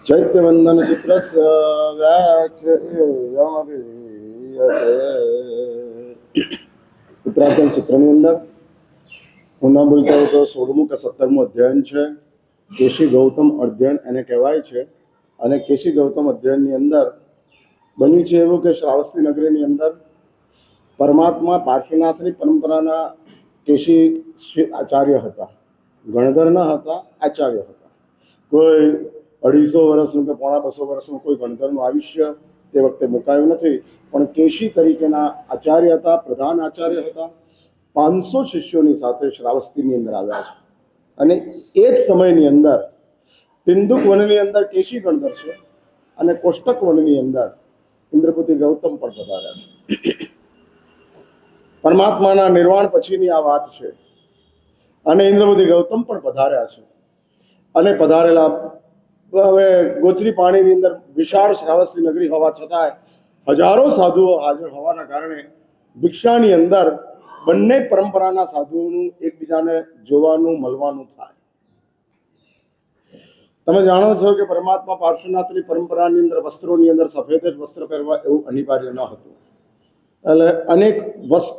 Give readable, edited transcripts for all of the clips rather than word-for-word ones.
चैत्यवंदन चित्रस्य व्याख्येयमभिधीयते। ઉત્તરાખંડ સૂત્રની અંદર હું ના બોલતા હોય તો 16મું કે 17મું અધ્યયન છે. કેશી ગૌતમ અધ્યયન એને કહેવાય છે. અને કેશી ગૌતમ અધ્યયનની અંદર બન્યું છે એવું કે શ્રાવસ્તી નગરીની અંદર પરમાત્મા પાર્શ્વનાથની પરંપરાના કેશી આચાર્ય હતા. ગણધર ન હતા, આચાર્ય હતા. કોઈ 250 વર્ષનું કે 250 વર્ષનું કોઈ ગણધરનું આયુષ્ય તે વખતે મુકાયું નથી, પણ કેશી તરીકેના આચાર્ય હતા, પ્રધાન આચાર્ય હતા. 500 શિષ્યોની સાથે શ્રાવસ્તીની અંદર આવ્યા છે. અને એ જ સમયની અંદર તિંદુક વનની અંદર કેશી ગણધર છે અને કોષ્ટક વનની અંદર ઇન્દ્રપતિ ગૌતમ પણ પધાર્યા છે. પરમાત્માના નિર્વાણ પછીની આ વાત છે. અને ઇન્દ્રપતિ ગૌતમ પણ પધાર્યા છે. અને પધારેલા હવે ગોચરી પાણીની અંદર વિશાળ શ્રાવસ્તી નગરી હોવા છતાંય હજારો સાધુઓ હાજર હોવાના કારણે ભિક્ષાની અંદર બંને પરંપરાના સાધુઓનું એકબીજાને જોવાનું મળવાનું થાય. તમે જાણો છો કે પરમાત્મા પાર્શ્વનાથની પરંપરાની અંદર વસ્ત્રોની અંદર સફેદ જ વસ્ત્ર પહેરવા એવું અનિવાર્ય ન હતું. એટલે અનેક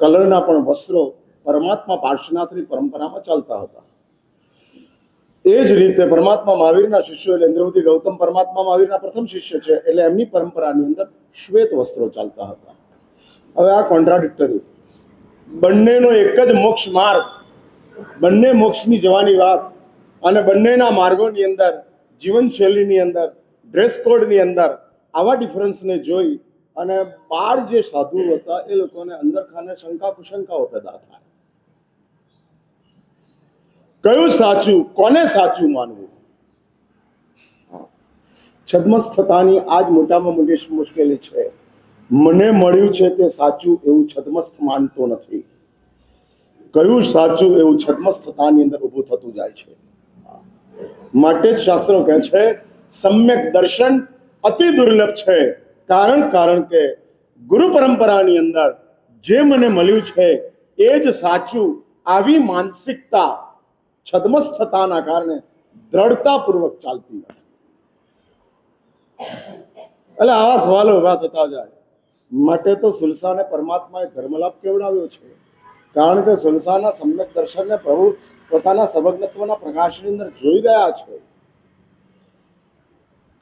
કલરના પણ વસ્ત્રો પરમાત્મા પાર્શ્વનાથની પરંપરામાં ચાલતા હતા. એ જ રીતે પરમાત્મા મહાવીરના શિષ્યો એટલે ઇન્દ્રપતિ ગૌતમ પરમાત્મા મહાવીરના પ્રથમ શિષ્ય છે, એટલે એમની પરંપરાની અંદર શ્વેત વસ્ત્રો ચાલતા હતા. હવે આ કોન્ટ્રાડિક્ટરી, બંનેનો એક જ મોક્ષ માર્ગ, બંને મોક્ષની જવાની વાત, અને બંનેના માર્ગોની અંદર જીવનશૈલીની અંદર ડ્રેસ કોડની અંદર આવા ડિફરન્સને જોઈ અને બાર જે સાધુઓ હતા એ લોકોને અંદર ખાને શંકા કુશંકાઓ પેદા થાય. કયું સાચું, કોને સાચું માનવું? છદ્મસ્થતાની આજ મોટામાં મોટી મુશ્કેલી છે. મને મળ્યું છે તે સાચું એવું છદ્મસ્થ માનતો નથી. કયું સાચું એવું છદ્મસ્થતાની અંદર ઊભું થતું જાય છે. માટે જ શાસ્ત્રો કહે છે સમ્યક દર્શન અતિ દુર્લભ છે. કારણ કે ગુરુ પરંપરાની અંદર જે મને મળ્યું છે એ જ સાચું, આવી માનસિકતા છદ્મસ્થતાના કારણે દ્રઢતાપૂર્વક ચાલતી નથી. એટલે આવા સવાલો ઉભા થતા જાય. માટે તો સુલસાને પરમાત્માએ ધર્મલાભ કેવડાવ્યો છે. કારણ કે સુલસાના સમ્યક દર્શનને પ્રભુ પોતાના સર્વજ્ઞત્વના પ્રકાશની અંદર જોઈ રહ્યા છે.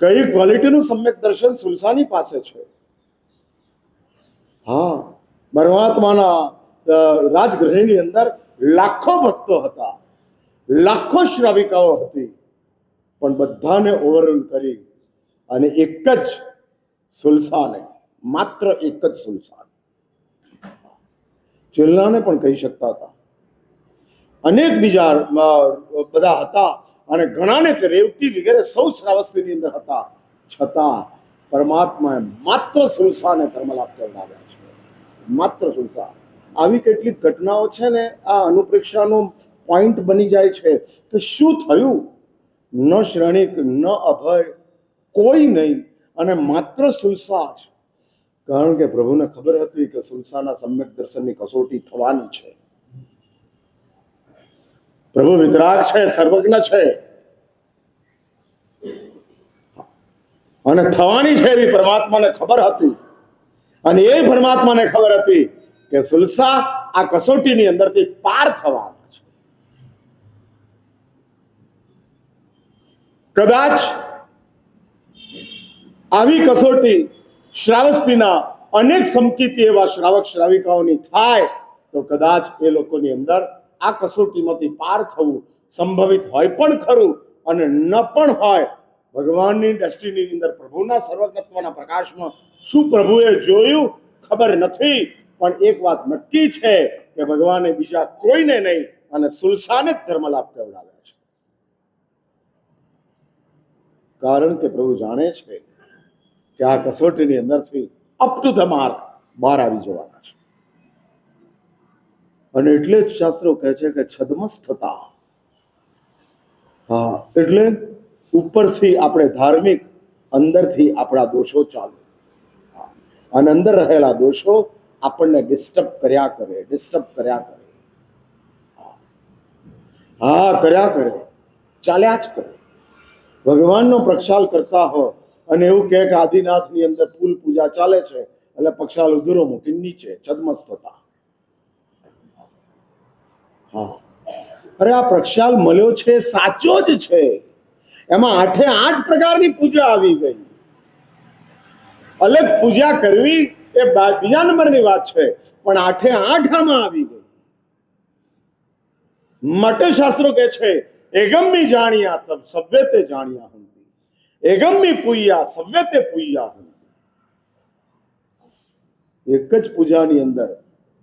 કઈ ક્વોલિટીનું સમ્યક દર્શન સુલસાની પાસે છે. હા, પરમાત્માના રાજગૃહની અંદર લાખો ભક્તો હતા, લાખો શ્રાવિકાઓ હતી, પણ બધાને ઓવરરૂલ કરી અને એક જ સુલસાને, માત્ર એક જ સુલસાન, ચેલનાને પણ કહી શકતા હતા. અનેક બીજા બધા હતા અને ઘણાને રેવતી વગેરે સૌ શ્રાવસ્તીની અંદર હતા. છતાં પરમાત્માએ માત્ર સુલસાને ધર્મલાભ કરાવ્યા છે. માત્ર સુલસા. આવી કેટલીક ઘટનાઓ છે ને આ અનુપ્રેક્ષાનો પોઈન્ટ બની જાય છે કે શું થયું. ન શ્રણિક ન અભય કોઈ નહીં, અને માત્ર સુલસા જ. કારણ કે પ્રભુને ખબર હતી કે સુલસાના સમ્યક દર્શનની કસોટી થવાની છે. પ્રભુ વિતરાગ છે, સર્વજ્ઞ છે, અને થવાની છે એવી પરમાત્માને ખબર હતી. અને એ પરમાત્માને ખબર હતી કે સુલસા આ કસોટીની અંદરથી પાર થવાના છે. કદાચ આવી કસોટી શ્રાવસ્તીના અનેક સમકીતી એવા શ્રાવક શ્રાવિકાઓની થાય તો કદાચ એ લોકોની અંદર આ કસોટીમાંથી પાર થવું સંભવિત હોય પણ ખરું, અને ન પણ હોય. ભગવાનની દ્રષ્ટિની અંદર પ્રભુના સર્વજ્ઞત્વના પ્રકાશમાં શું પ્રભુએ જોયું ખબર નથી, પણ એક વાત નક્કી છે કે ભગવાને બીજા કોઈને નહીં અને સુલસાને જ ધર્મલાભ કરાવ્યા છે. કારણ કે પ્રભુ જાણે છે કે આ કસોટીની અંદરથી અપ ટુ ધ માર્ક બહાર આવી જવાના છે. અને એટલે જ શાસ્ત્રો કહે છે કે છદ્મસ્થતા. હા, એટલે ઉપરથી આપણે ધાર્મિક, અંદરથી આપણા દોષો ચાલુ, અને અંદર રહેલા દોષો આપણને ડિસ્ટર્બ કર્યા કરે. હા, કર્યા કરે. ચાલ્યા જ કરે. ભગવાનનો પ્રક્ષાલ કરતા હો અને એવું કહે કે આદિનાથની અંદર ફૂલ પૂજા ચાલે છે એટલે પ્રક્ષાલ ઉધરો મૂકીને નીચે છદ્મસ્ત થતા. હા, અરે આ પ્રક્ષાલ મળ્યો છે સાચો જ છે, એમાં 8 પ્રકારની પૂજા આવી ગઈ. અલગ પૂજા કરવી એ બીજા નંબરની વાત છે, પણ 8 આમાં આવી ગઈ. માટે શાસ્ત્રો કહે છે એગમ્મી જાણ્યા તબ સવ્યતે જાણ્યા હંતી, એગમ્મી પૂયા સવ્યતે પૂયા હંતી. એક જ પૂજાની અંદર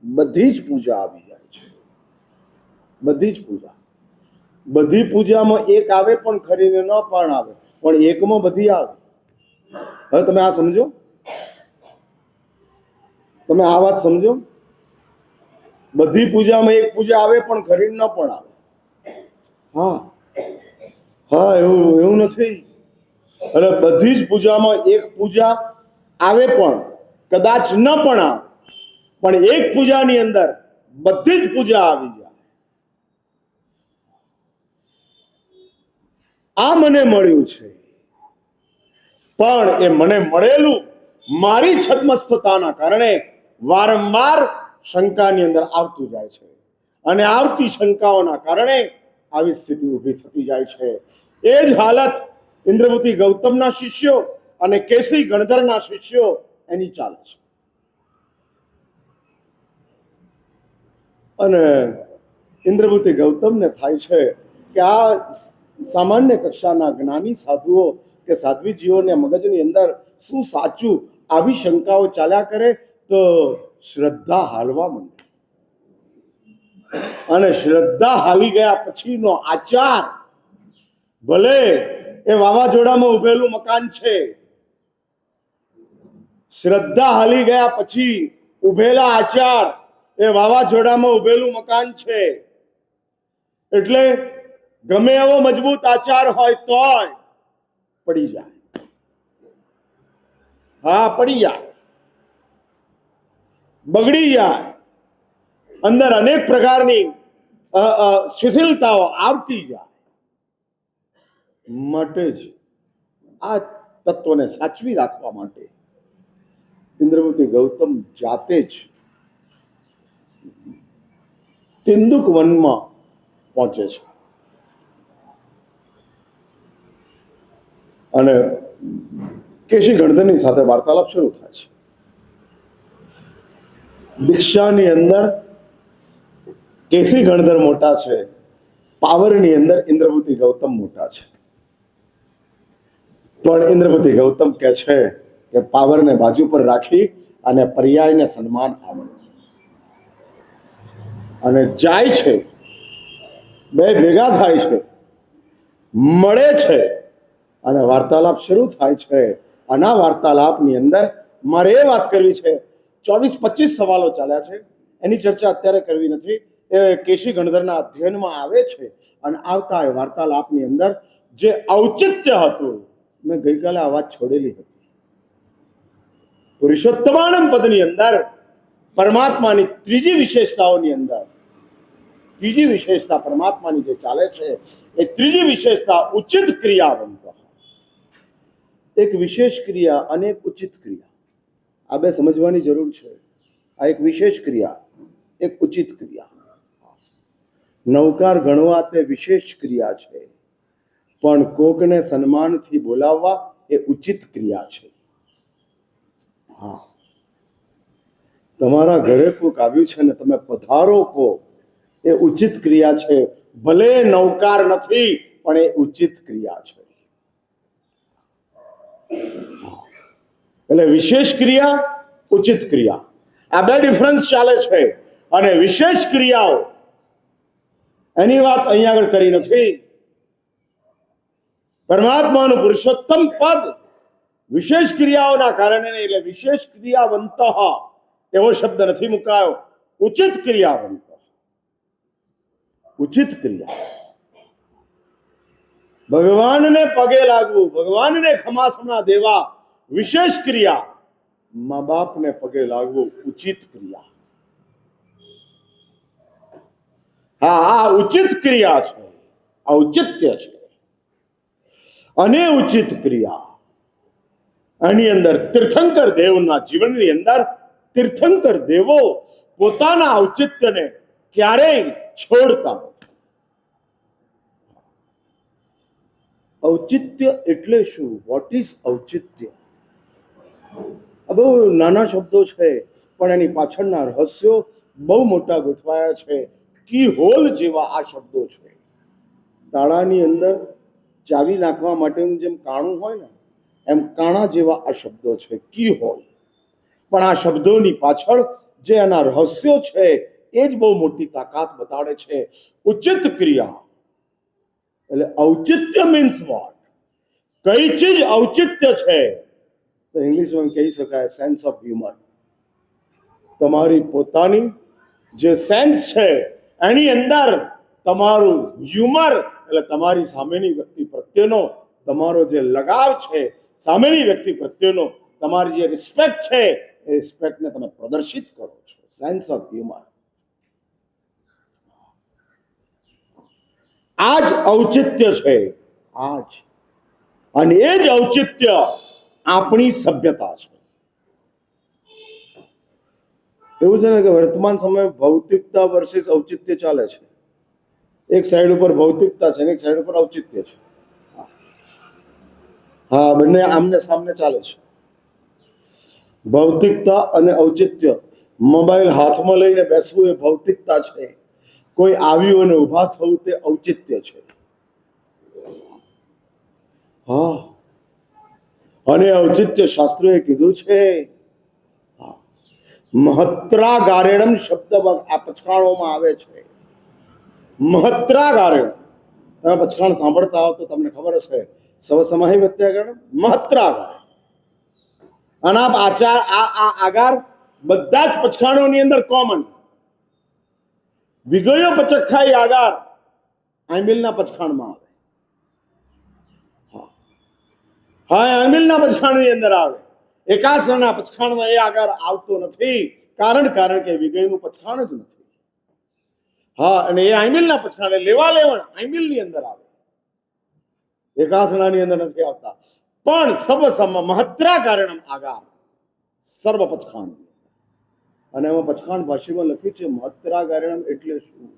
બધી જ પૂજા આવી જાય છે. બધી જ પૂજા, બધી પૂજામાં એક આવે પણ ખરીને ન પણ આવે, પણ એકમાં બધી આવે. હવે તમે આ સમજો, તમે આ વાત સમજો. બધી પૂજામાં એક પૂજા આવે પણ ખરીને ન પણ આવે. હા હા, એવું નથી. એટલે બધી જ પૂજામાં એક પૂજા આવે પણ કદાચ ન પણ આવે, પણ એક પૂજાની અંદર બધી જ પૂજા આવી જાય. આ મને મળ્યું છે, પણ એ મને મળેલું મારી છદ્મસ્થતાના કારણે વારંવાર શંકાની અંદર આવતું જાય છે, અને આવતી શંકાઓના કારણે આવી સ્થિતિ ઊભી થતી જાય છે. એ જ હાલત ઇન્દ્રપતિ ગૌતમના શિષ્યો અને કેસી ગણધરના શિષ્યો એની ચાલે છે. અને ઇન્દ્રપતિ ગૌતમને થાય છે કે આ સામાન્ય કક્ષાના જ્ઞાની સાધુઓ કે સાધ્વીજીઓને મગજની અંદર શું સાચું આવી શંકાઓ ચાલ્યા કરે તો શ્રદ્ધા હાલવા માંડે. અને શ્રદ્ધા હાલી ગયા પછીનો આચાર, ભલે એ વાવાઝોડામાં ઉભેલું મકાન છે, શ્રદ્ધા હાલી ગયા પછી ઉભેલા આચાર એ વાવાઝોડામાં ઉભેલું મકાન છે. એટલે ગમે એવો મજબૂત આચાર હોય તોય પડી જાય. હા, પડી જાય, બગડી જાય, અંદર અનેક પ્રકારની શિથિલતાઓ આવતી જાય. માટે જ આ તત્વને સાચવી રાખવા માટે ઇન્દ્રપતિ ગૌતમ જાતે જ તેંદુક વનમાં પહોંચે છે અને કેશી ગણધરની સાથે વાર્તાલાપ શરૂ થાય છે. દીક્ષાની અંદર કેસી ગણધર મોટા છે, પાવરની અંદર ઇન્દ્રપતિ ગૌતમ મોટા છે. પણ ઇન્દ્રપતિ ગૌતમ કહે છે કે પાવરને બાજુ પર રાખી અને પર્યાયને સન્માન આપો. અને જાય છે, બે ભેગા થાય છે, મળે છે અને વાર્તાલાપ શરૂ થાય છે. અને આ વાર્તાલાપની અંદર મારે એ વાત કરવી છે, 24-25 સવાલો ચાલ્યા છે, એની ચર્ચા અત્યારે કરવી નથી. એ કેશી ગણધરના અધ્યયનમાં આવે છે. અને આવતા એ વાર્તાલાપની અંદર જે ઔચિત્ય હતું, મેં ગઈકાલે આ વાત છોડેલી હતી. પુરુષોત્તમાનંદ પદની અંદર પરમાત્માની ત્રીજી વિશેષતાઓની અંદર ત્રીજી વિશેષતા પરમાત્માની જે ચાલે છે એ ત્રીજી વિશેષતા ઉચિત ક્રિયાવંત. એક વિશેષ ક્રિયા અને એક ઉચિત ક્રિયા, આ બે સમજવાની જરૂર છે. આ એક વિશેષ ક્રિયા, એક ઉચિત ક્રિયા. નવકાર ગણવા તે વિશેષ ક્રિયા છે, પણ કોકને સન્માનથી બોલાવવા એ ઉચિત ક્રિયા છે. હા, તમારા ઘરે કોક આવ્યું છે ને તમે પધારો કહો એ ઉચિત ક્રિયા છે. ભલે નવકાર નથી પણ એ ઉચિત ક્રિયા છે. એટલે વિશેષ ક્રિયા, ઉચિત ક્રિયા, આ બે ડિફરન્સ ચાલે છે. અને વિશેષ ક્રિયાઓ એની વાત અહીંયા આગળ કરી નથી. પરમાત્માનું પુરુષોત્તમ પદ વિશેષ ક્રિયાઓના કારણે, એટલે વિશેષ ક્રિયાવંત એવો શબ્દ નથી મુકાયો, ઉચિત ક્રિયાવંત. ઉચિત ક્રિયા, ભગવાનને પગે લાગવું, ભગવાનને ખમાસણા દેવા વિશેષ ક્રિયા, મા બાપને પગે લાગવું ઉચિત ક્રિયા. હા, આ ઉચિત ક્રિયા છે, ઔચિત્ય છે. અને ઉચિત ક્રિયા. આની અંદર તીર્થંકર દેવના જીવનની અંદર તીર્થંકર દેવો પોતાના ઔચિત્યને ક્યારેય છોડતા નથી. ઔચિત્ય એટલે શું? વોટ ઇઝ ઔચિત્ય? આ બહુ નાના શબ્દો છે, પણ એની પાછળના રહસ્યો બહુ મોટા ગોઠવાયા છે. કી હોલ જેવા આ શબ્દો છે. તાળાની અંદર ચાવી નાખવા માટેનું જેમ કાણું હોય ને, એમ કાણા જેવા આ શબ્દો છે, કી હોલ. પણ આ શબ્દોની પાછળ જે એના રહસ્યો છે એ જ બહુ મોટી તાકાત બતાડે છે. ઉચિત ક્રિયા એટલે ઔચિત્ય મીન્સ વોટ? કઈ ચીજ ઔચિત્ય છે? તો ઇંગ્લિશમાં કહી શકાય સેન્સ ઓફ હ્યુમર. તમારી પોતાની જે સેન્સ છે એની અંદર તમારું હ્યુમર એટલે તમારી સામેની વ્યક્તિ પ્રત્યેનો તમારો જે લગાવ છે, સામેની વ્યક્તિ પ્રત્યેનો તમારી જે રિસ્પેક્ટ છે, એ રિસ્પેક્ટને તમે પ્રદર્શિત કરો છો. Sense of humour. આ જ ઔચિત્ય છે. આ જ. અને એ જ ઔચિત્ય આપણી સભ્યતા છે. એવું છે ને કે વર્તમાન સમયે ભૌતિકતા વર્સિસ ઔચિત્ય ચાલે છે. એક સાઈડ ઉપર ભૌતિકતા છે અને એક સાઈડ ઉપર ઔચિત્ય છે. હા, બંને આમને સામને ચાલે છે. ભૌતિકતા અને ઔચિત્ય. મોબાઈલ હાથમાં લઈને બેસવું એ ભૌતિકતા છે. કોઈ આવ્યું અને ઊભા થવું તે ઔચિત્ય છે. હા, અને ઔચિત્ય શાસ્ત્રોએ કીધું છે. મહત્રાગારેણમ શબ્દ આ પચકાણોમાં આવે છે. મહત્રાગારેણ. તમે પચકાણ સાંભળતા હો તો તમને ખબર હશે. સવ સમાહિ વ્યત્યાગરણ મહત્રાગારેણ. અને આ આગાર બધા જ પચકાણોની અંદર કોમન. વિગયો પચખાઈ આગાર આંબિલના પચખાણમાં આવે. હા, આંબિલના પચખાણની અંદર આવે. એકાસરના પચખાણમાં એ આગાર આવતો નથી. કારણ કે વિગયનું પચખાણ જ નથી. હા, અને એ આંબિલના પચખાણે લેવા લેવણ આંબિલની અંદર આવે. એકાસણાની અંદર નથી આવતા. પણ સબ મહત્રા કારણમ આગાર સર્વ પચખાણ. અને એમાં પચખાણ ભાષામાં લખ્યું છે મહત્રા કારણમ એટલે શું?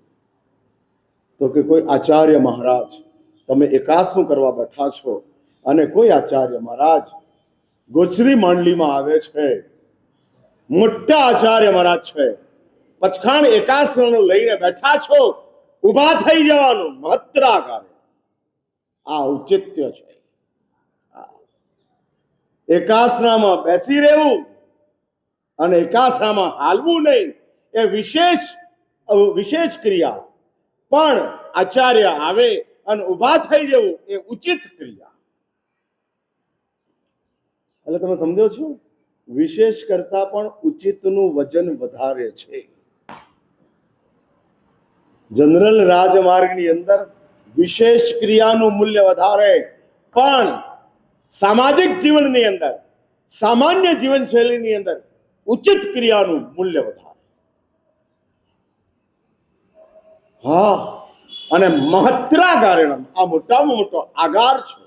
તો કે કોઈ આચાર્ય મહારાજ, તમે એકાસનું કરવા બેઠા છો અને કોઈ આચાર્ય મહારાજ ગોચરી માંડલીમાં આવે છે, મોટા આચાર્ય મહારાજ છે, પચખાણ એકાસનો લઈને બેઠા છો, ઊભા થઈ જવાનું. મહત્રાકારે આ ઔચિત્ય છે. એકાસનામાં બેસી રહેવું અને એકાસનામાં હાલવું નહીં એ વિશેષ ક્રિયા. પણ આચાર્ય આવે અને ઊભા થઈ જવું એ ઉચિત ક્રિયા. એટલે તમે સમજો છો, વિશેષ કરતા પણ ઉચિતનું વજન વધારે છે. જનરલ રાજમાર્ગની અંદર વિશેષ ક્રિયાનું મૂલ્ય વધારે, પણ સામાજિક જીવનની અંદર, સામાન્ય જીવનશૈલીની અંદર ઉચિત ક્રિયાનું મૂલ્ય વધારે. હા, અને મહત્રા કારણમ આ મોટામાં મોટો આગાર છે.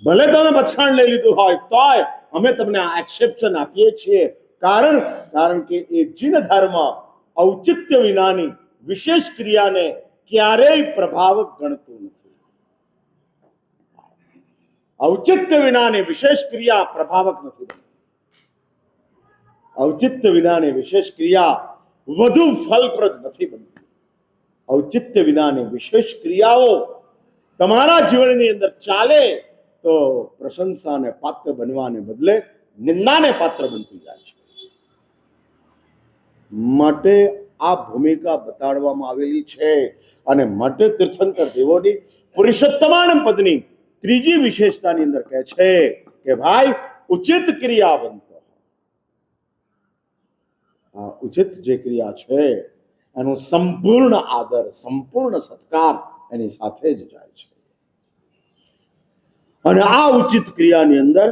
ભલે તમે પચખાણ લઈ લીધું હોય તોય અમે તમને આ એક્સેપ્શન આપીએ છીએ. કારણ કે એ જીન ધર્મ ઔચિત્ય વિનાની વિશેષ ક્રિયાને ક્યારેય પ્રભાવક ગણતું નથી. ઔચિત્ય વિનાની વિશેષ ક્રિયા પ્રભાવક નથી. ઔચિત્ય વિનાની વિશેષ ક્રિયા વધુ ફલપ્રદ નથી બનતી. ઔચિત્ય વિનાની વિશેષ ક્રિયાઓ તમારા જીવનની અંદર ચાલે તો પ્રશંસાને પાત્ર બનવાને બદલે નિંદાને પાત્ર બનતી જાય છે. માટે આ ભૂમિકા બતાડવામાં આવેલી છે. અને માટે તીર્થંકર દેવોની પુરુષોત્તમાનમ પદની ત્રીજી વિશેષતાની અંદર કહે છે કે ભાઈ ઉચિત ક્રિયા બનતો. આ ઉચિત જે ક્રિયા છે એનો સંપૂર્ણ આદર, સંપૂર્ણ સત્કાર એની સાથે જ જાય છે. અને આ ઉચિત ક્રિયાની અંદર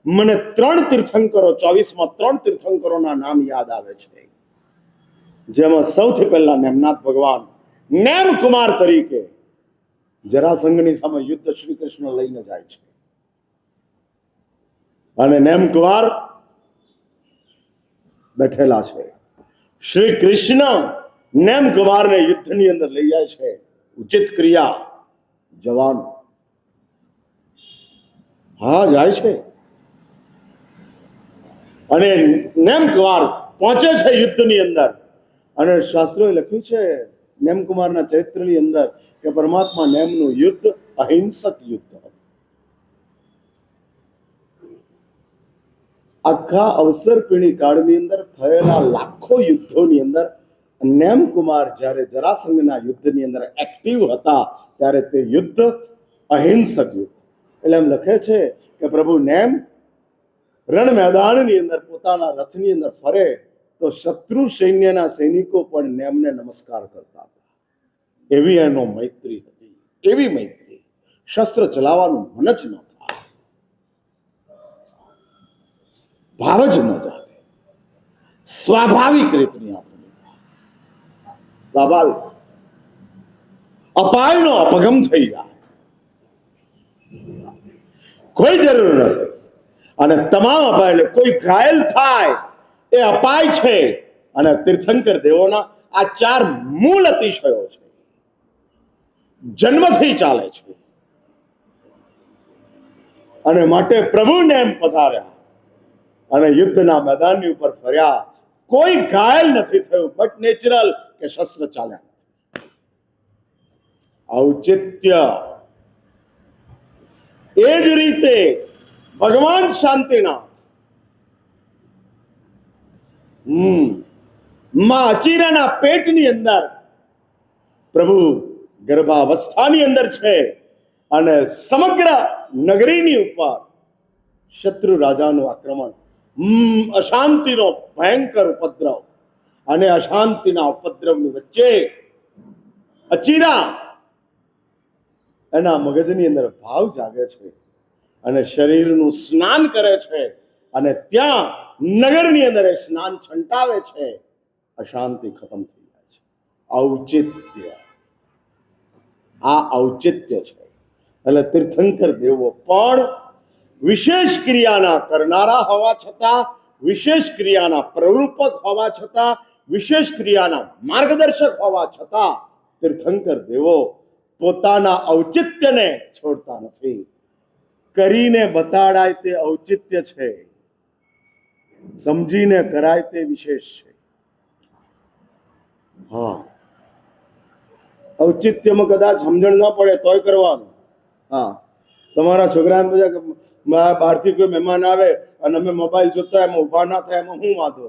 મને 3 તીર્થંકરો, 24માં 3 તીર્થંકરોના નામ યાદ આવે છે. જેમાં સૌથી પહેલા નેમનાથ ભગવાન નેમ કુમાર તરીકે જરાસંઘની સામે યુદ્ધ શ્રી કૃષ્ણ લઈને જાય છે અને નેમકુમાર બેઠેલા છે. શ્રી કૃષ્ણ નેમકુમારને યુદ્ધની અંદર લઈ જાય છે. ઉચિત ક્રિયા જવાન હા જાય છે અને નેમકુમાર પહોંચે છે યુદ્ધની અંદર. અને શાસ્ત્રોએ લખ્યું છે નેમકુમારના ચરિત્રની અંદર કે પરમાત્મા નેમનું યુદ્ધ અહિંસક યુદ્ધ હતું. આખા અવસરપીણી કાળની અંદર થયેલા લાખો યુદ્ધોની અંદર નેમકુમાર જ્યારે જરાસંઘના યુદ્ધની અંદર એક્ટિવ હતા ત્યારે તે યુદ્ધ અહિંસક યુદ્ધ. એટલે એમ લખે છે કે પ્રભુ નેમ રણ મેદાનની અંદર પોતાના રથની અંદર ફરે તો શત્રુ સૈન્યના સૈનિકો પણ નેમને નમસ્કાર કરતા હતા. એવી એનો મૈત્રી હતી, એવી મૈત્રી. શસ્ત્ર ચલાવવાનું મન જ ન થાય, ભાવ જ ન જાગે. સ્વાભાવિક રીતની આપણી સ્વાભાવિક અપાયનો અપગમ થઈ જાય, કોઈ જરૂર નથી. અને તમામ અપાય એટલે કોઈ ઘાયલ થાય એ અપાય છે. અને તીર્થંકર દેવોના આ ચાર મૂળ અતિશયો છે, જન્મથી ચાલે છે. અને માટે પ્રભુને એમ પધાર્યા અને યુદ્ધના મેદાનની ઉપર ફર્યા. કોઈ ઘાયલ નથી થયું, બટ નેચરલ કે શસ્ત્ર ચાલ્યા નથી. ઔચિત્ય. એ જ રીતે ભગવાન શાંતિનાથ માં અચિરાના પેટની અંદર પ્રભુ ગર્ભાવસ્થાની અંદર છે અને સમગ્ર નગરીની ઉપર શત્રુ રાજાનું આક્રમણ, અશાંતિનો ભયંકર ઉપદ્રવ. અને અશાંતિના ઉપદ્રવની વચ્ચે અચિરા એના મગજની અંદર ભાવ જાગે છે અને શરીરનું સ્નાન કરે છે. અને ત્યાં નગરની અંદર એ સ્નાન છંટાવે છે. અશાંતિ ખતમ થઈ જાય છે. ઔચિત્ય. આ ઔચિત્ય છે. એટલે તીર્થંકર દેવો પણ વિશેષ ક્રિયાના કરનારા હોવા છતાં, વિશેષ ક્રિયાના પ્રરૂપક હોવા છતાં, વિશેષ ક્રિયાના માર્ગદર્શક હોવા છતાં તીર્થંકર દેવો પોતાના ઔચિત્યને છોડતા નથી. કરીને બતાડાય તે ઔચિત્ય છે, સમજીને કરાય તે વિશેષ છે. હા, ઔચિત્યમાં કદાચ સમજણ ન પડે તોય કરવાનું. હા, તમારા છોકરાને બધા બહારથી કોઈ મહેમાન આવે અને અમે મોબાઈલ જોતા એમાં ઊભા ના થાય, એમાં શું વાંધો?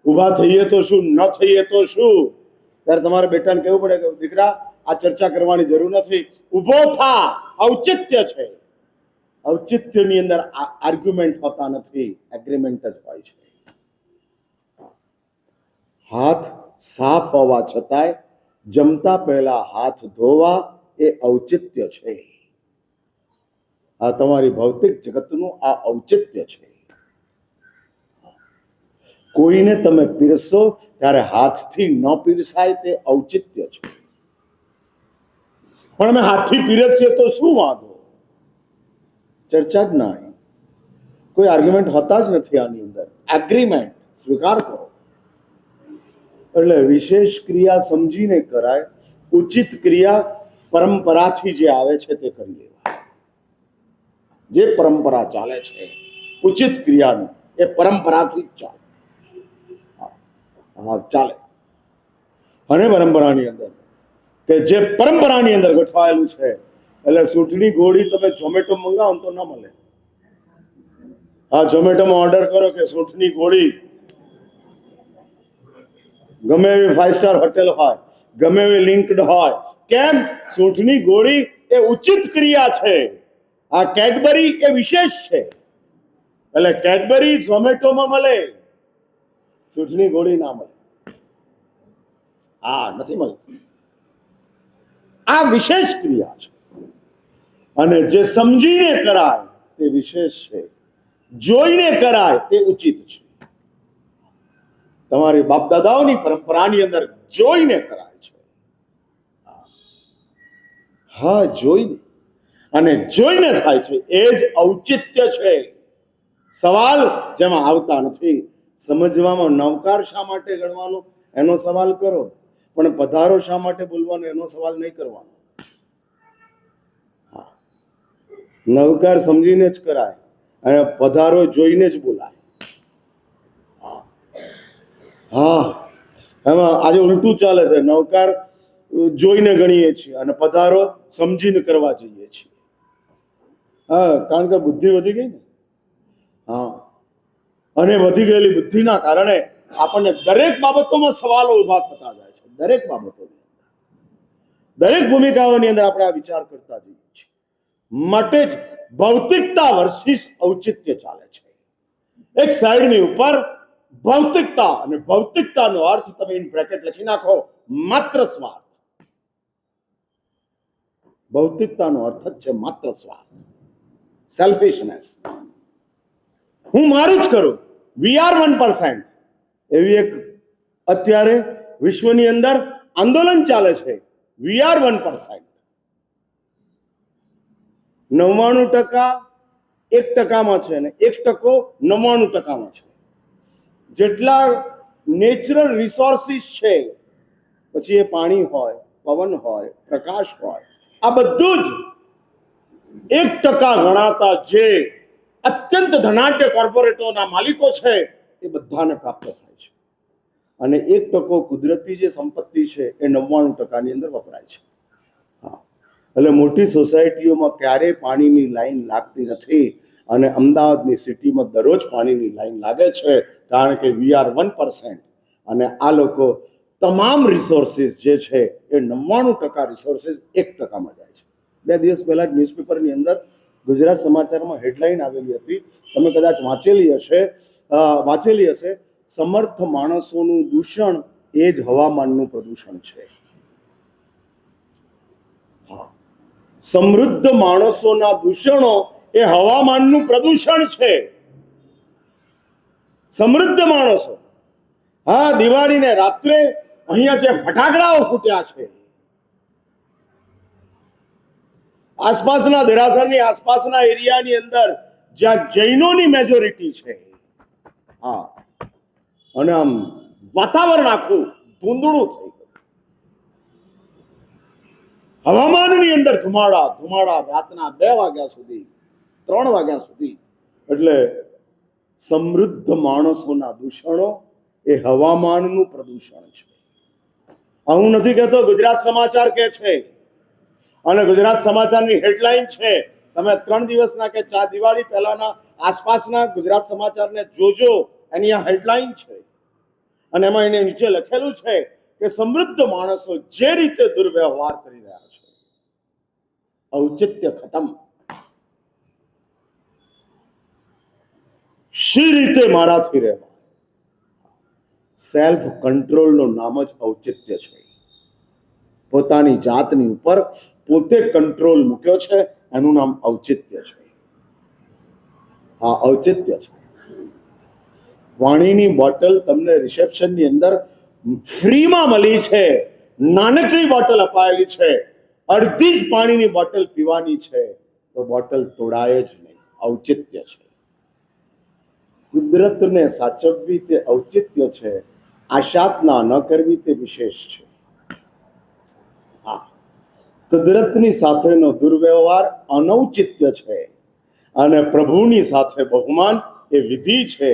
ઊભા થઈએ તો શું, ન થઈએ તો શું? ત્યારે તમારા બેટાને કહેવું પડે કે દીકરા આ ચર્ચા કરવાની જરૂર નથી, ઊભો થા. ઔચિત્ય છે. ઔચિત્યની અંદર આર્ગ્યુમેન્ટ હોતા નથી, એગ્રીમેન્ટ જ હોય છે. હાથ સાફ હોવા છતાંય જમતા પહેલા હાથ ધોવા એ ઔચિત્ય છે. આ તમારી ભૌતિક જગતનું આ ઔચિત્ય છે. કોઈને તમે પીરસો ત્યારે હાથથી ન પીરસાય તે ઔચિત્ય છે. પણ અમે હાથથી પીરસીએ તો શું વાંધો? ચર્ચા જ ના, કોઈ આર્ગ્યુમેન્ટ હોતા જ નથી આની અંદર. એગ્રીમેન્ટ સ્વીકાર કરો. એટલે વિશેષ ક્રિયા સમજીને કરાય, ઉચિત ક્રિયા પરંપરાથી જે આવે છે તે કરી લેવાય. જે પરંપરા ચાલે છે ઉચિત ક્રિયાની, એ પરંપરાથી જ ચાલે. હા, ચાલે. અને પરંપરાની અંદર કે જે પરંપરાની અંદર ગોઠવાયેલું છે. એટલે સૂંઠની ગોળી તમે ઝોમેટો મંગાવો તો ન મળે. હા, ઝોમેટોમાં ઓર્ડર કરો કે સૂંઠની ગોળી, ગમે એવી 5 સ્ટાર હોટેલ હોય, ગમે એવી લિંક્ડ હોય, કેમ? સૂંઠની ગોળી એ ઉચિત ક્રિયા છે. આ કેડબરી એ વિશેષ છે. એટલે કેડબરી ઝોમેટોમાં મળે, સૂંઠની ગોળી ના મળે. હા, નથી મળતી. આ વિશેષ ક્રિયા છે અને જે સમજીને કરાય તે વિશેષ છે, જોઈને કરાય તે ઉચિત છે. તમારી બાપ દાદાઓની પરંપરાની અંદર જોઈને કરાય છે. હા, જોઈને, અને જોઈને થાય છે એ જ ઔચિત્ય છે. સવાલ જેમાં આવતા નથી. સમજવામાં નવકાર શા માટે ગણવાનો એનો સવાલ કરો, પણ પધારો શા માટે બોલવાનો એનો સવાલ નહીં કરવાનો. નવકાર સમજીને જ કરાય અને પધારો જોઈને જ બોલાય. હા, એમાં આજે ઉલટું ચાલે છે. નવકાર જોઈને ગણીએ છીએ અને પધારો સમજીને કરવા જઈએ છીએ. હા, કારણ કે બુદ્ધિ વધી ગઈ ને. હા, અને વધી ગયેલી બુદ્ધિના કારણે આપણને દરેક બાબતોમાં સવાલો ઉભા થતા જાય છે. દરેક બાબતોની, દરેક ભૂમિકાઓની અંદર આપણે આ વિચાર કરતા જઈએ છીએ. માટે જ ભૌતિકતા વર્સિસ ઔચિત્ય ચાલે છે. એક સાઈડની ઉપર ભૌતિકતા, અને ભૌતિકતાનો અર્થ તમે ઇન બ્રેકેટ લખી નાખો, માત્ર સ્વાર્થ. ભૌતિકતાનો અર્થ જ છે માત્ર સ્વાર્થ, સેલ્ફિશનેસ. હું મારું જ કરું, વી આર 1%. એવી એક અત્યારે વિશ્વની અંદર આંદોલન ચાલે છે. We are 1%. 99% 1%માં છે ને 1% 99%માં છે. જેટલા નેચરલ રિસોર્સિસ છે, પછી એ પાણી હોય, પવન હોય, પ્રકાશ હોય, આ બધું જ 1% ગણાતા જે અત્યંત ધનાઢ્ય કોર્પોરેટોના માલિકો છે એ બધાને પ્રાપ્ત થાય છે. અને 1% કુદરતી જે સંપત્તિ છે એ 99%ની અંદર વપરાય છે. હા, એટલે મોટી સોસાયટીઓમાં ક્યારેય પાણીની લાઈન લાગતી નથી, અને અમદાવાદની સિટીમાં દરરોજ પાણીની લાઈન લાગે છે, કારણ કે વી આર 1%. અને આ લોકો તમામ રિસોર્સિસ જે છે એ 99% રિસોર્સિસ 1%માં જાય છે. 2 દિવસ પહેલા ન્યૂઝપેપરની અંદર ગુજરાત સમાચારમાં હેડલાઇન આવેલી હતી, તમે કદાચ વાંચેલી હશે. સમર્થ માણસોનું દૂષણ એ જ હવામાનનું પ્રદૂષણ છે. હા, સમૃદ્ધ માણસોના દૂષણો એ હવામાનનું પ્રદૂષણ છે. સમૃદ્ધ માણસો, હા, દિવાળીને રાત્રે અહીંયા જે ફટાકડાઓ ફૂટ્યા છે, આસપાસના દેરાસરની આસપાસના એરિયાની અંદર જ્યાં જૈનોની મેજોરિટી છે, હા, અને આમ વાતાવરણ આખું ધૂંધળું થઈ ગયું. હવામાનની અંદર ધુમાડા રાતના 2 વાગ્યા સુધી, 3 વાગ્યા સુધી. એટલે સમૃદ્ધ માણસોના દૂષણો એ હવામાનનું પ્રદૂષણ છે. હું નથી કહેતો, ગુજરાત સમાચાર કે છે, અને ગુજરાત સમાચારની હેડલાઇન છે. તમે 3 દિવસના કે 4 દિવાળી પહેલાના આસપાસના ગુજરાત સમાચારને જોજો, એની આ હેડલાઇન છે. અને એમાં એને નીચે લખેલું છે કે સમૃદ્ધ માણસો જે રીતે દુર્વ્યવહાર કરી રહ્યા છે, ઔચિત્ય ખતમ. શી રીતે મારાથી રહેવા? સેલ્ફ કંટ્રોલનું નામ જ ઔચિત્ય છે. પોતાની જાતની ઉપર પોતે કંટ્રોલ મૂક્યો છે, એનું નામ ઔચિત્ય છે. આ ઔચિત્ય છે. પાણીની બોટલ તમને રિસેપ્શનની અંદર ફ્રીમાં મળી છે, નાનકડી બોટલ અપાયેલી છે, અડધી જ પાણીની બોટલ પીવાની છે, તો બોટલ તોડાય જ નહીં. ઔચિત્ય છે. કુદરતને સાચવવી તે ઔચિત્ય છે, આશાતના ન કરવી તે વિશેષ છે. હા, કુદરતની સાથેનો દુર્વ્યવહાર અનૌચિત્ય છે, અને પ્રભુની સાથે બહુમાન એ વિધિ છે.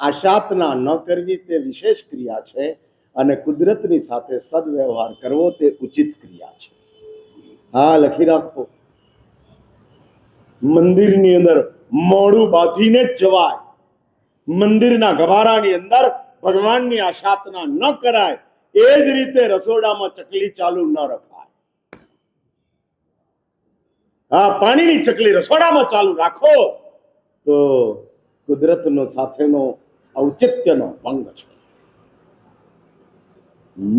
આશાતના ન કરવી તે વિશેષ ક્રિયા છે, અને કુદરતની સાથે સદવ્યવહાર કરવો તે ઉચિત ક્રિયા છે. હા, લખી રાખો. મંદિરની અંદર મોઢું બાંધીને જ જવાય. મંદિરના ગભારાની અંદર ભગવાનની આશાતના ન કરાય. એ જ રીતે રસોડામાં ચકલી ચાલુ ન રખાય. હા, પાણીની ચકલી રસોડામાં ચાલુ રાખો તો કુદરતનો સાથેનો ઔચિત્યનો ભંગ છે,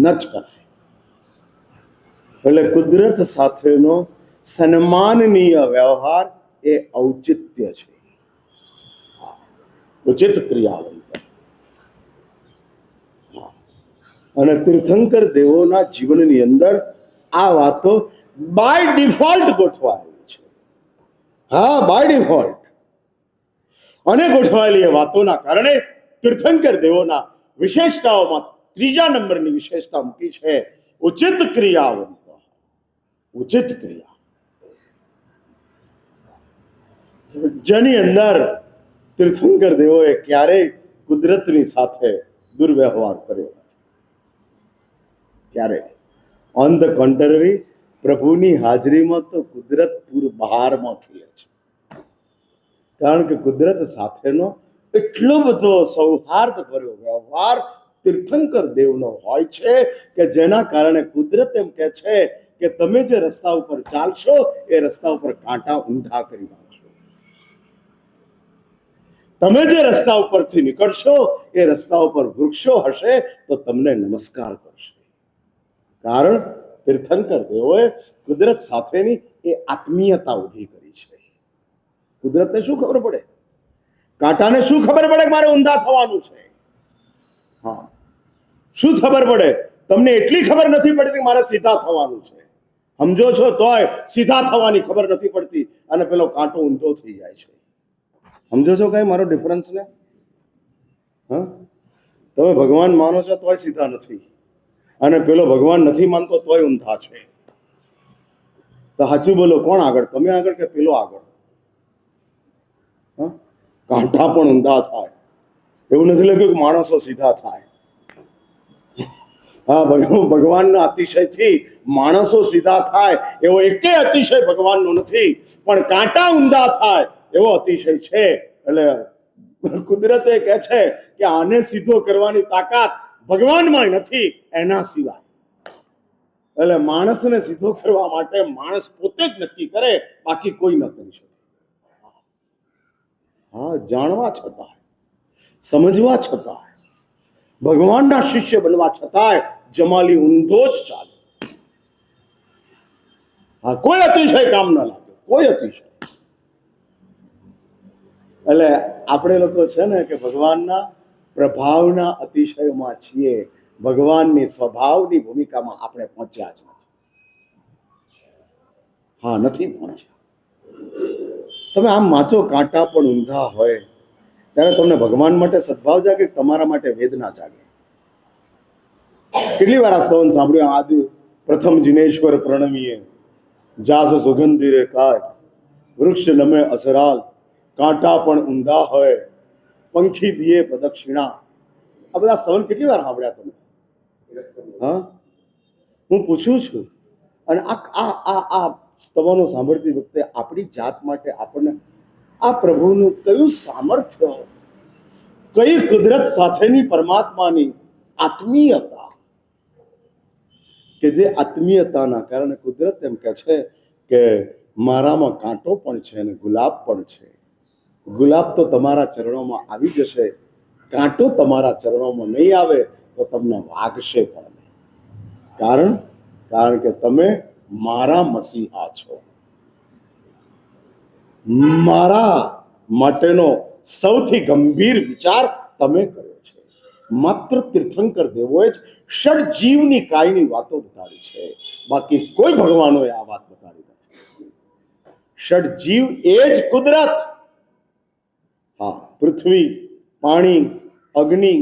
ન જ કરાય. એટલે કુદરત સાથેનો સન્માનનીય વ્યવહાર એ ઔચિત્ય છે, ઉચિત ક્રિયા. અને તીર્થંકર દેવોના જીવનની અંદર આ વાતો બાય ડિફોલ્ટ ગોઠવાયેલી છે. હા, બાય ડિફોલ્ટ. અને ગોઠવાયેલી એ વાતોના કારણે તીર્થંકર દેવોના વિશેષતાઓમાં ત્રીજા નંબરની વિશેષતા મૂકી છે ઉચિત ક્રિયાવંત. ઉચિત ક્રિયા, જેની અંદર તીર્થંકર દેવોએ ક્યારેય કુદરતની સાથે દુર્વ્યવહાર કર્યો નથી. ક્યારેય. ઓન ધ કોન્ટ્રરી, પ્રભુની હાજરીમાં તો કુદરત પૂર બહારમાં ખીલે છે. કારણ કે કુદરત સાથેનો એટલો બધો સૌહાર્દ ભર્યો વ્યવહાર તીર્થંકર દેવનો હોય છે કે જેના કારણે કુદરત એમ કહે છે કે તમે જે રસ્તા ઉપર ચાલશો એ રસ્તા ઉપર કાંટા ઊંધા કરી નાખશો. તમે જે રસ્તા ઉપરથી નીકળશો એ રસ્તા ઉપર વૃક્ષો હશે તો તમને નમસ્કાર કરશે. કારણ તીર્થંકર દેવોએ કુદરત સાથેની એ આત્મીયતા ઊભી કરી છે. કુદરતને શું ખબર પડે? કાંટાને શું ખબર પડે કે મારે ઊંધા થવાનું છે? હા, શું ખબર પડે? તમને એટલી ખબર નથી પડતી મારે સીધા થવાનું છે. સમજો છો તોય સીધા થવાની ખબર નથી પડતી અને પેલો કાંટો ઊંધો થઈ જાય છે. સમજો છો કઈ મારો ડિફરન્સ ને? હા, તમે ભગવાન માનો છો તોય સીધા નથી અને પેલો ભગવાન નથી માનતો તોય ઊંધા છે. તો સાચું બોલો, કોણ આગળ? તમે આગળ કે પેલો આગળ? કાંટા પણ ઊંધા થાય. એવું નથી લખ્યું કે માણસો સીધા થાય. હા, ભગવાનના અતિશયથી માણસો સીધા થાય એવો એકે અતિશય ભગવાનનો નથી, પણ કાંટા ઊંધા થાય એવો અતિશય છે. એટલે કુદરતે કહે છે કે આને સીધો કરવાની તાકાત ભગવાનમાં નથી એના સિવાય. એટલે માણસને સીધો કરવા માટે માણસ પોતે જ નક્કી કરે, બાકી કોઈ ન કરી શકે. હા, જાણવા છતાં, સમજવા છતાં, ભગવાનના શિષ્ય બનવા છતાંય જમાલી ઊંધો જ ચાલે. હા, કોઈ અતિશય કામ ન લાગે, કોઈ અતિશય. એટલે આપણે લોકો છે ને કે ભગવાનના પ્રભાવના અતિશયમાં છીએ, ભગવાનની સ્વભાવની ભૂમિકામાં આપણે પહોંચ્યા જ નથી. હા, નથી પહોંચ્યા. તમે આમ વાંચો, કાંટા પણ ઊંધા હોય ત્યારે તમને ભગવાન માટે સદભાવ જાગે, તમારા માટે વેદના જાગે. કેટલી વાર આ સ્તવન સાંભળ્યું? આદિ પ્રથમ જિનેશ્વર પ્રણમીએ, જાસ સુગંધી રે કાય, વૃક્ષ નમે અસરાલ, કાંટા પણ ઊંધા હોય, પંખી દિયે પ્રદક્ષિણા. આ બધા સ્તવન કેટલી વાર સાંભળ્યા તમે? હા, હું પૂછું છું. અને આ સ્તવનો સાંભળતી વખતે આપણી જાત માટે આપણને આ પ્રભુનું કયું સામર્થ્ય, કઈ કુદરત સાથેની પરમાત્માની આત્મીયતા, કે જે આત્મીયતાના કારણે કુદરત એમ કહે છે કે મારામાં કાંટો પણ છે અને ગુલાબ પણ છે. ગુલાબ તો તમારા ચરણોમાં આવી જશે, કાંટો તમારા ચરણોમાં નહીં આવે તો તમને વાગશે પણ નહીં. કારણ કે તમે મારા મસીહા છો. મારા માટેનો સૌથી ગંભીર વિચાર તમે કર્યો છે. માત્ર તીર્થંકર દેવોએ જ ષડજીવની કાયની વાતો બતાડી છે, બાકી કોઈ ભગવાનોએ આ વાત બતાડી નથી. ષડજીવ એ જ કુદરત. હા, પૃથ્વી, પાણી, અગ્નિ,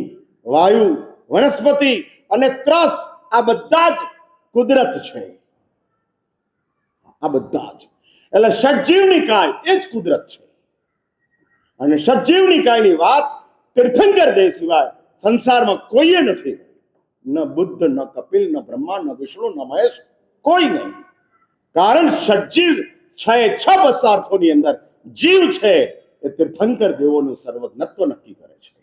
વાયુ, વનસ્પતિ અને ત્રસ, આ બધા જ કુદરત છે. આ બધા જ, એટલે ષડજીવની કાય એ જ કુદરત છે. અને ષડજીવની કાયની વાત તીર્થંકર દેવ સિવાય સંસારમાં કોઈએ નથી. ન બુદ્ધ, ન કપિલ, ન બ્રહ્મા, ન વિષ્ણુ, ન મહેશ, કોઈ નહીં. કારણ ષડજીવ છ પદાર્થોની અંદર જીવ છે એ તીર્થંકર દેવોનું સર્વજ્ઞત્વ નક્કી કરે છે.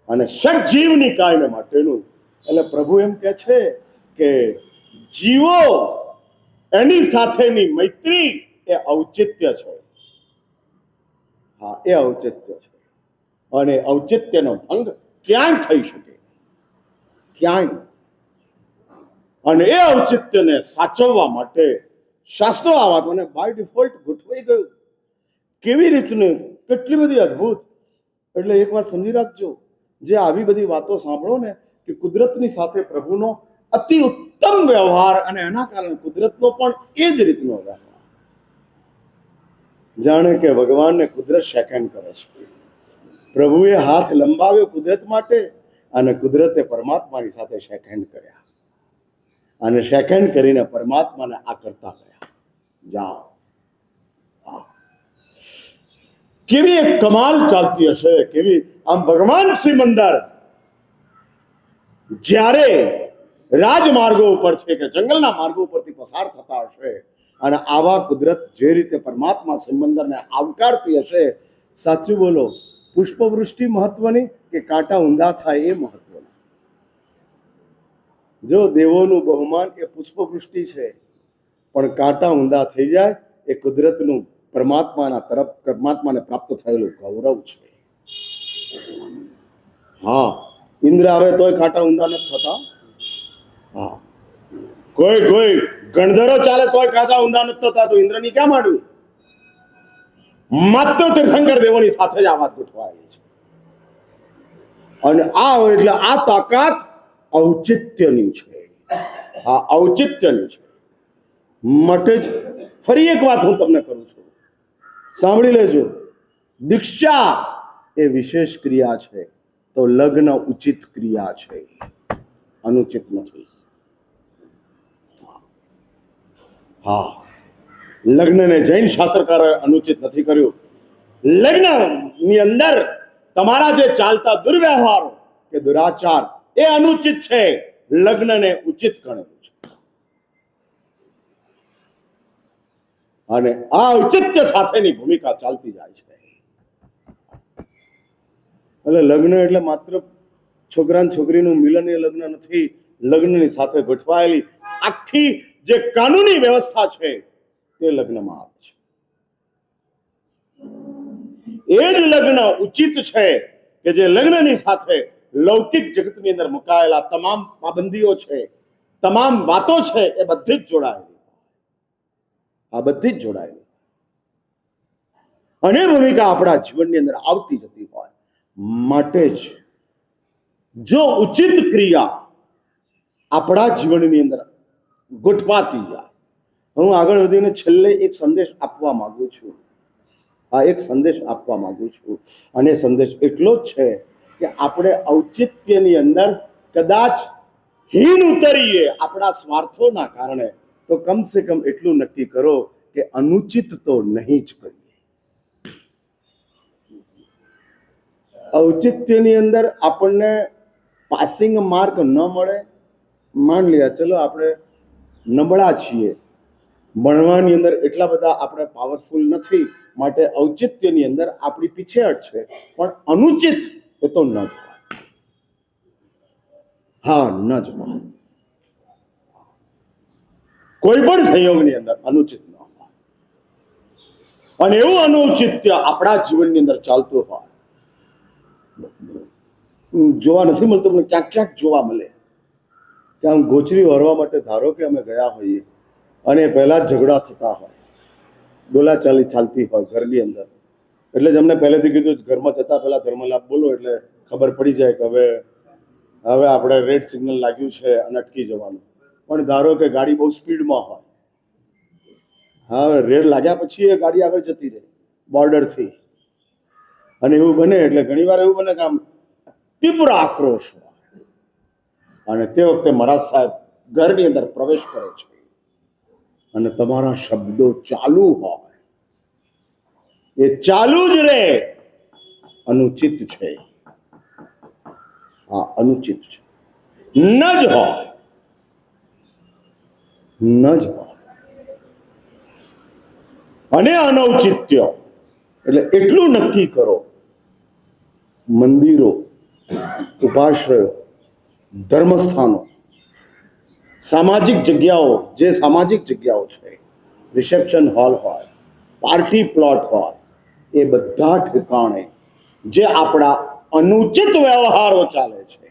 અને ષડજીવની કાયને માટેનું, એટલે પ્રભુ એમ કહે છે કે જીવો એની સાથેની મૈત્રી એ ઔચિત્ય છે. હા, એ ઔચિત્ય છે. અને ઔચિત્યનો ભંગ ક્યાંય થઈ શકે? ક્યાંય. અને એ ઔચિત્યને સાચવવા માટે શાસ્ત્રો આ વાતોને બાય ડિફોલ્ટ ગોઠવાઈ ગયું. કેવી રીતનું, કેટલી બધી અદ્ભુત. એટલે એક વાત સમજી રાખજો, જે આવી બધી વાતો સાંભળો ને કે કુદરતની સાથે પ્રભુનો અતિ ઉત્તમ વ્યવહાર, અને એના કારણે કુદરતનો પણ એ જ રીતનો વ્યવહાર, જાણે કે ભગવાનને કુદરત શેકહેન્ડ કરે છે. પ્રભુએ હાથ લંબાવ્યો કુદરત માટે, અને કુદરતે પરમાત્માની સાથે શેકહેન્ડ કર્યા, અને શેકહેન્ડ કરીને પરમાત્માને આ કરતા ગયા, જાઓ. કેવી એક કમાલ ચાલતી હશે, કેવી આમ ભગવાન સિમંદર જ્યારે રાજમાર્ગો ઉપરથી કે જંગલના માર્ગો ઉપરથી પસાર થતા હશે, અને આવા કુદરત જે રીતે પરમાત્મા સિમંદરને આવકારતી હશે, સાચું બોલો, પુષ્પવૃષ્ટિ મહત્વની કે કાંટા ઊંધા થાય એ મહત્વનું? જો દેવોનું બહુમાન એ પુષ્પવૃષ્ટિ છે, પણ કાંટા ઊંધા થઈ જાય એ કુદરતનું પરમાત્માને પ્રાપ્ત થયેલું ગૌરવ છે. હા, ઇન્દ્ર આવે તોય કાંટા ઊંધા નથી થતા. હા, કોઈ ગણધરો ચાલે તોય કાંટા ઊંધા નથી થતા, તો ઇન્દ્રની ક્યાં માંડવી? માત્ર તીર્થંકર દેવોની સાથે જ આ વાત ગોઠવાયેલી છે. અને આ એટલે આ તાકાત ઔચિત્યની છે, આ ઔચિત્યની છે. માટે જ ફરી એક વાત હું તમને કરું છું, સાંભળી લેજો. દીક્ષા એ વિશેષ ક્રિયા છે, તો લગ્ન ઉચિત ક્રિયા છે, અનુચિત નથી. હા, લગ્નને જૈન શાસ્ત્રકારોએ અનુચિત નથી કર્યું. લગ્નની અંદર તમારા જે ચાલતા દુર્વ્યવહારો કે દુરાચાર એ અનુચિત છે, લગ્નને ઉચિત ગણેલું છે. અને આ ઔચિત્ય સાથેની ભૂમિકા ચાલતી જાય છે. એટલે લગ્ન એટલે માત્ર છોકરા અને છોકરીનું મિલન એ લગ્ન નથી. લગ્નની સાથે ગોઠવાયેલી આખી જે કાનૂની વ્યવસ્થા છે તે લગ્નમાં આવે છે. એ જ લગ્ન ઉચિત છે કે જે લગ્નની સાથે લૌકિક જગતની અંદર મુકાયેલા તમામ પાબંદીઓ છે, તમામ વાતો છે, એ બધી જ જોડાયેલી, આ બધી જ જોડાયેલી. અને ભૂમિકા આપણા જીવનની અંદર આવતી જતી હોય. માટે જ જો ઉચિત ક્રિયા આપણા જીવનની અંદર ગોઠવાતી જાય. હું આગળ વધીને છેલ્લે એક સંદેશ આપવા માંગુ છું. આ એક સંદેશ આપવા માંગુ છું, અને સંદેશ એટલો જ છે કે આપણે ઔચિત્યની અંદર કદાચ હીન ઉતરીએ આપણા સ્વાર્થોના કારણે, તો કમસે કમ એટલું નક્કી કરો કે અનુચિત તો નહીં જ કરીએ. ઔચિત્યની અંદર આપણને પાસિંગ માર્ક ન મળે, માન લ્યા ચલો આપણે નબળા છીએ, ભણવાની અંદર એટલા બધા આપણે પાવરફુલ નથી, માટે ઔચિત્યની અંદર આપણી પીછેહટ છે, પણ અનુચિત એ તો ન જ હોય. હા, ન જ હોય. કોઈ પણ સંયોગની અંદર અનુચિત ન હોય. અને એવું અનુચિત્ય આપણા જીવનની અંદર ચાલતું હોય, જોવા નથી મળતું, મને ક્યાંક ક્યાંક જોવા મળે કે આમ ગોચરી વરવા માટે ધારો કે અમે ગયા હોઈએ, અને પહેલા જ ઝઘડા થતા હોય, બોલાચાલી ચાલતી હોય ઘરની અંદર. એટલે જ અમને પહેલેથી કીધું ઘરમાં જતા પહેલા ધર્મલાપ બોલો, એટલે ખબર પડી જાય કે હવે આપણે રેડ સિગ્નલ લાગ્યું છે અને અટકી જવાનું. પણ ધારો કે ગાડી બહુ સ્પીડમાં હોય, હા, રેડ લાગ્યા પછી એ ગાડી આગળ જતી રહે બોર્ડરથી, અને એવું બને એટલે ઘણી વાર એવું બને કે આમ તીવ્ર આક્રોશ હોય, અને તે વખતે મહારાજ સાહેબ ઘરની અંદર પ્રવેશ કરે છે, અને તમારા શબ્દો ચાલુ હોય, એ ચાલુ જ રહે, અનુચિત છે. હા, અનુચિત છે, ન જ હોય, ન જ હોય. અને અનૌચિત્ય એટલે એટલું નક્કી કરો, મંદિરો, ઉપાશ્રયો, ધર્મસ્થાનો, સામાજિક જગ્યાઓ, જે સામાજિક જગ્યાઓ છે, રિસેપ્શન હોલ હોય, પાર્ટી પ્લોટ હોય, એ બધા ઠેકાણે જે આપણા અનુચિત વ્યવહારો ચાલે છે,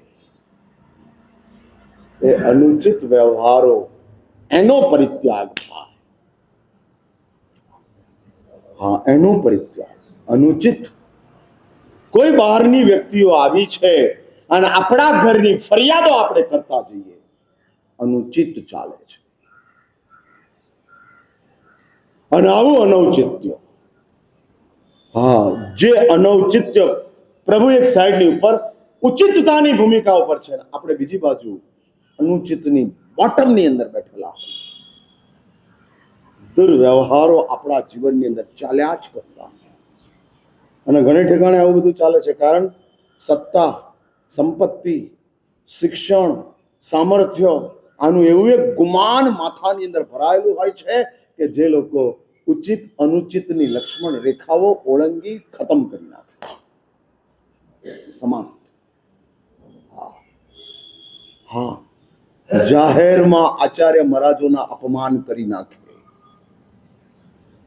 એ અનુચિત વ્યવહારો એનો પરિત્યાગ થાય. હા, એનો પરિત્યાગ. અનુચિત કોઈ બહારની વ્યક્તિઓ આવી છે અને આપણા ઘરની ફરિયાદો આપણે કરતા જઈએ, અનુચિત ચાલે છે. અને આવું અનૌચિત્ય, જે અનૌચિત્ય પ્રભુ એક સાઈડની ઉપર ઉચિતતાની ભૂમિકા ઉપર છે, આપણે બીજી બાજુ અનુચિતની બોટમની અંદર બેઠેલા. દુર્વ્યવહારો આપણા જીવનની અંદર ચાલ્યા જ કરતા, અને ઘણી ઠેકાણે આવું બધું ચાલે છે. કારણ સત્તા, સંપત્તિ, શિક્ષણ, સામર્થ્ય, આનું એવું એક ગુમાન માથાની અંદર ભરાયેલું હોય છે કે જે લોકો ઉચિત અનુચિતની લક્ષ્મણ રેખાઓ ઓળંગી ખતમ કરી નાખે. સમાન જાહેરમાં આચાર્ય મહારાજોના અપમાન કરી નાખે,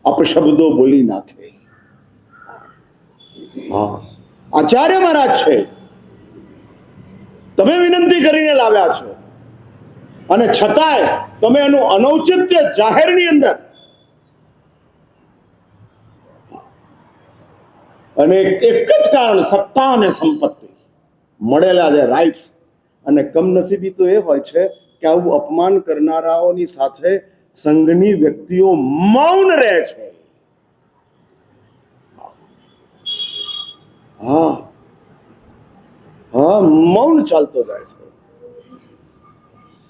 અપશબ્દો બોલી નાખે. આચાર્ય મહારાજ છે, તમે વિનંતી કરીને લાવ્યા છો, અને છતાંય તમે એનું અનૌચિત્ય જાહેરની અંદર, અને એક જ કારણ સત્તા અને સંપત્તિ, મળેલા જે રાઇટ્સ. અને કમનસીબી તો એ હોય છે કે આવું અપમાન કરનારાઓની સાથે સંઘની વ્યક્તિઓ મૌન રહે છે. મૌન ચાલતો જાય છે,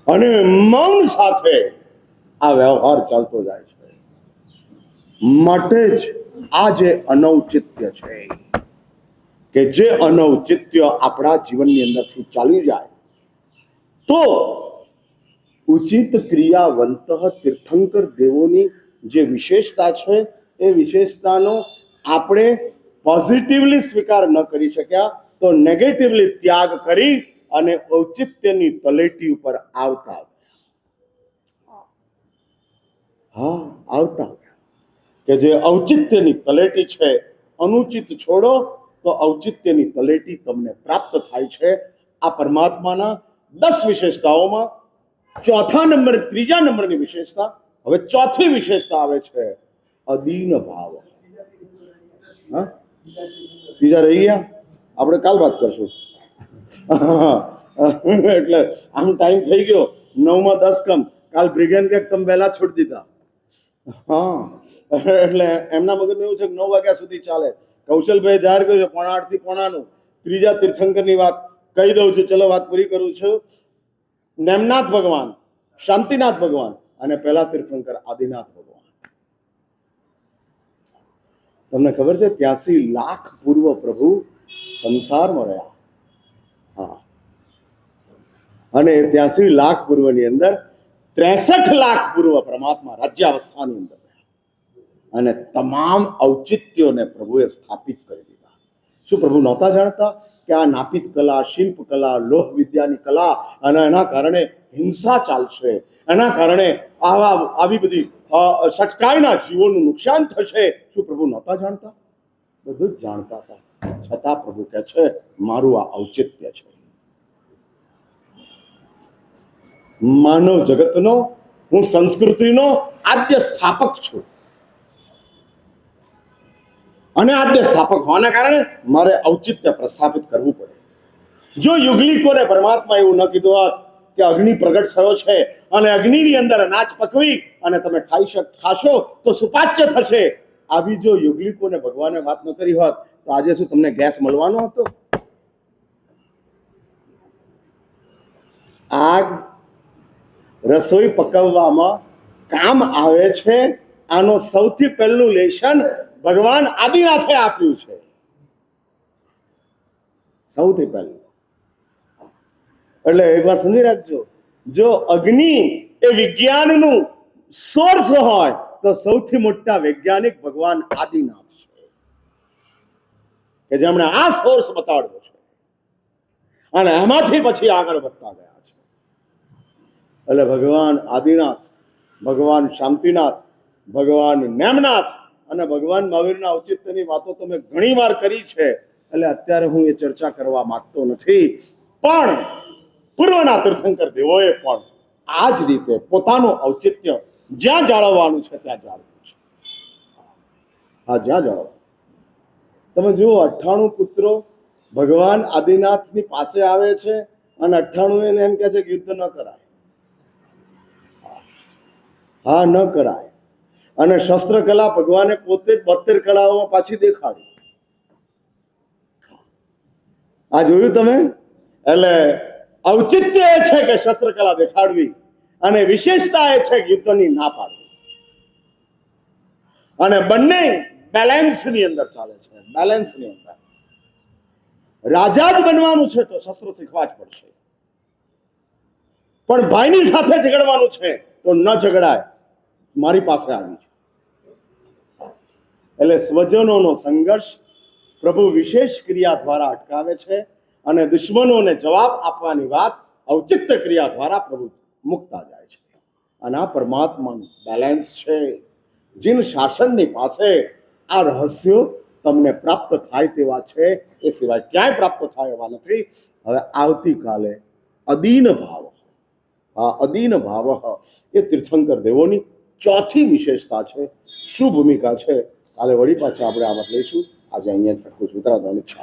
અને મૌન સાથે આ વ્યવહાર ચાલતો જાય છે. માટે જ આ જે અનૌચિત્ય છે, કે જે અનૌચિત્ય આપણા જીવનની અંદરથી ચાલી જાય તો ઉચિત ક્રિયાવંત તીર્થંકર દેવોની જે વિશેષતા છે એ વિશેષતાનો આપણે પોઝિટિવલી સ્વીકાર ન કરી શક્યા તો નેગેટિવલી ત્યાગ કરી અને ઔચિત્યની તલેટી ઉપર આવતા કે જે ઔચિત્યની તલેટી છે, અનુચિત છોડો તો ઔચિત્યની તલેટી તમને પ્રાપ્ત થાય છે. આ પરમાત્માના 10 વિશેષતાઓમાં ત્રીજા નંબરની વિશેષતા, હવે ચોથી વિશેષતા આવે છે અદીન ભાવ. ત્રીજા રહી ગયા, આપણે કાલ વાત કરશું. એટલે આમ ટાઈમ થઈ ગયો 9 માં 10 કમ. કાલ બ્રિગેડ કે તમે પહેલા છોડી દીધા. એટલે એમના મગજમાં એવું છે કે 9 વાગ્યા સુધી ચાલે. કૌશલભાઈ જાહેર કર્યું છે 8:30 થી 9:45 ત્રીજા તીર્થંકરની વાત કહી દઉં છું. ચલો વાત પૂરી કરું છું. નેમનાથ ભગવાન, શાંતિનાથ ભગવાન અને પહેલા તીર્થંકર આદિનાથ ભગવાન. તમને ખબર છે 83 લાખ પૂર્વ પ્રભુ સંસારમાં રહ્યા. અને 83 લાખ પૂર્વની અંદર 63 લાખ પૂર્વ પરમાત્મા રાજ્યાવસ્થાની અંદર, અને તમામ ઔચિત્યોને પ્રભુએ સ્થાપિત કરી દીધા. શું પ્રભુ નહોતા જાણતા કે આ નાપિત કલા, શિલ્પ કલા, લોહ વિદ્યાની કલા, અને એના કારણે હિંસા ચાલશે, એના કારણે આવી બધી સટકાઈના જીવોનું નુકસાન થશે? શું પ્રભુ નહોતા જાણતા? બધું જ જાણતા હતા. છતાં પ્રભુ કહે છે મારું આ ઔચિત્ય છે. માનવ જગતનો હું સંસ્કૃતિનો આદ્ય સ્થાપક છું, અને આદ્ય સ્થાપક હોવાના કારણે મારે ઔચિત્ય પ્રસ્થાપિત કરવું પડે. જો યુગલિકોને પરમાત્મા એવું ન કીધું હોત કે અગ્નિ પ્રગટ થયો છે અને અગ્નિની અંદર અનાજ પકવી અને તમે ખાશો તો સુપાચ્ય થશે, આવી જો યુગલિકોને ભગવાને વાત ન કરી હોત તો આજે શું તમને ગેસ મળવાનો હતો? આગ રસોઈ પકવવામાં કામ આવે છે, આનો સૌથી પહેલું લેશન ભગવાન આદિનાથે આપ્યું છે. સૌથી પહેલું. એટલે એક વાત સમજી રાખજો, જો અગ્નિ એ વિજ્ઞાનનું સોર્સ હોય તો સૌથી મોટા વૈજ્ઞાનિક ભગવાન આદિનાથ છે, કે જેમણે આ સોર્સ બતાડ્યો છે અને એમાંથી પછી આગળ વધતા ગયા છે. એટલે ભગવાન આદિનાથ, ભગવાન શાંતિનાથ, ભગવાન નેમનાથ અને ભગવાન મહાવીરના ઔચિત્યની વાતો તમે ઘણી વાર કરી છે, એટલે અત્યારે હું એ ચર્ચા કરવા માંગતો નથી. પણ પૂર્વના તીર્થંકર દેવોએ પણ આ જ રીતે પોતાનું ઔચિત્ય જ્યાં જાળવવાનું છે ત્યાં જાળવ્યું છે. જ્યાં જાળવવાનું. તમે જુઓ 98 પુત્રો ભગવાન આદિનાથની પાસે આવે છે અને 98 એને એમ કહે છે કે યુદ્ધ ન કરાય. હા ન કરાય. અને શસ્ત્રકલા ભગવાને પોતે જ 72 કળાઓમાં પાછી દેખાડી. આ જોયું તમે? એટલે ઔચિત્ય એ છે કે શસ્ત્રકલા દેખાડવી અને વિશેષતા એ છે કે યુદ્ધની ના પાડવી. અને બંને બેલેન્સની અંદર ચાલે છે. બેલેન્સની અંદર રાજા જ બનવાનું છે તો શસ્ત્રો શીખવા જ પડશે. પણ ભાઈની સાથે ઝઘડવાનું છે તો ન ઝઘડાય. મારી પાસે આવી છે. એટલે સ્વજનોનો સંઘર્ષ પ્રભુ વિશેષ ક્રિયા દ્વારા અટકાવે છે અને દુશ્મનોને જવાબ આપવાની વાત ઔચિત્ય ક્રિયા દ્વારા પ્રભુ મુકતા જાય છે. અને આ પરમાત્માનું બેલેન્સ છે. જીન શાસનની પાસે આ રહસ્યો તમને પ્રાપ્ત થાય તેવા છે, એ સિવાય ક્યાંય પ્રાપ્ત થાય એવા નથી. હવે આવતીકાલે અદીન ભાવ, આ અદીન ભાવ એ તીર્થંકર દેવોની ચોથી વિશેષતા છે. શું ભૂમિકા છે કાલે વળી પાછા આપણે આ વાત લઈશું. આજે અહીંયા જ છું. ઉત્તરાધ્યાની ઈચ્છા.